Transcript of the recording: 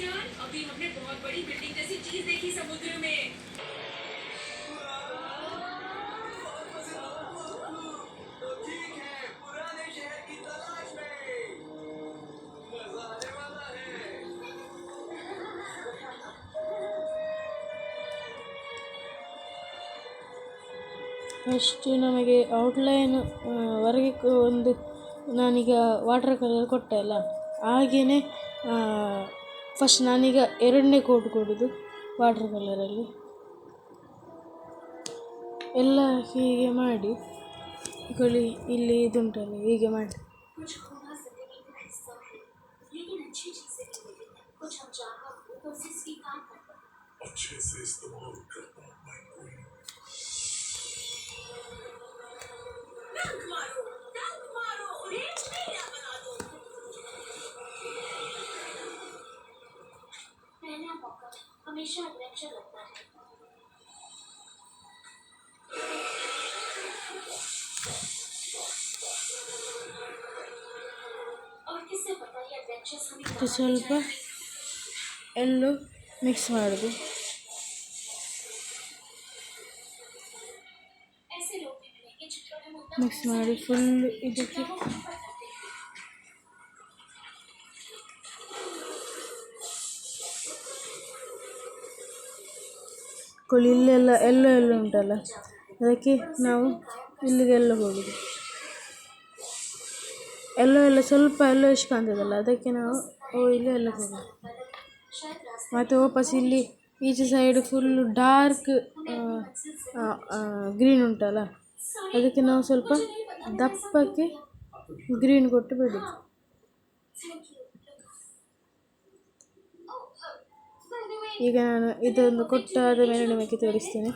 यार, अभी हमने बहुत बड़ी बिल्डिंग जैसी चीज देखी समुद्र में। तो ठीक है, पुराने शहर की तलाश में मजा आने वाला है। ಫಸ್ಟ್ ನಮಗೆ ಔಟ್ಲೈನ್ ಹೊರಗೆ ಒಂದು ನಾನೀಗ ವಾಟರ್ ಕಲರ್ ಕೊಟ್ಟೆ ಅಲ್ಲ, ಹಾಗೆಯೇ ಫಸ್ಟ್ ನಾನೀಗ ಎರಡನೇ ಕೋಟ್ ಕೊಡೋದು ವಾಟರ್ ಕಲರಲ್ಲಿ ಎಲ್ಲ ಹೀಗೆ ಮಾಡಿ ಇಲ್ಲಿ ಇದುಂಟಲ್ಲ ಹೀಗೆ ಮಾಡಿ अच्छे से इस्तेमाल करना मैं कोई डंक मारो, उन्हें मेरा बना दो। पहला मौका हमेशा एडवेंचर लगता है। और किससे पता ये एडवेंचर्स हमें ಸ್ವಲ್ಪ ಎಲ್ಲೂ ಮಿಕ್ಸ್ ಮಾಡೋದು. ऐसे लोग भी मिलेंगे जिनको हम उतना ಮಿಕ್ಸ್ ಮಾಡಿ ಫುಲ್ ಇದಕ್ಕೆ ಇಲ್ಲೆಲ್ಲ ಎಲ್ಲೋ ಉಂಟಲ್ಲ, ಅದಕ್ಕೆ ನಾವು ಇಲ್ಲಿಗೆಲ್ಲ ಹೋಗೋದು. ಎಲ್ಲ ಸ್ವಲ್ಪ ಇಷ್ಟು ಕಾಣ್ತದಲ್ಲ, ಅದಕ್ಕೆ ನಾವು ಇಲ್ಲೆಲ್ಲ ಹೋಗೋದು. ಮತ್ತು ವಾಪಸ್ ಇಲ್ಲಿ ಈಚೆ ಸೈಡ್ ಫುಲ್ಲು ಡಾರ್ಕ್ ಗ್ರೀನ್ ಉಂಟಲ್ಲ, ಅದಕ್ಕೆ ನಾವು ಸ್ವಲ್ಪ ದಪ್ಪಕ್ಕೆ ಗ್ರೀನ್ ಕೊಟ್ಟು ಬಿಡೋದು. ಈಗ ನಾನು ಇದೊಂದು ಕೊಟ್ಟಾದ ಮೇಲೆ ನಿಮಗೆ ತೋರಿಸ್ತೇನೆ.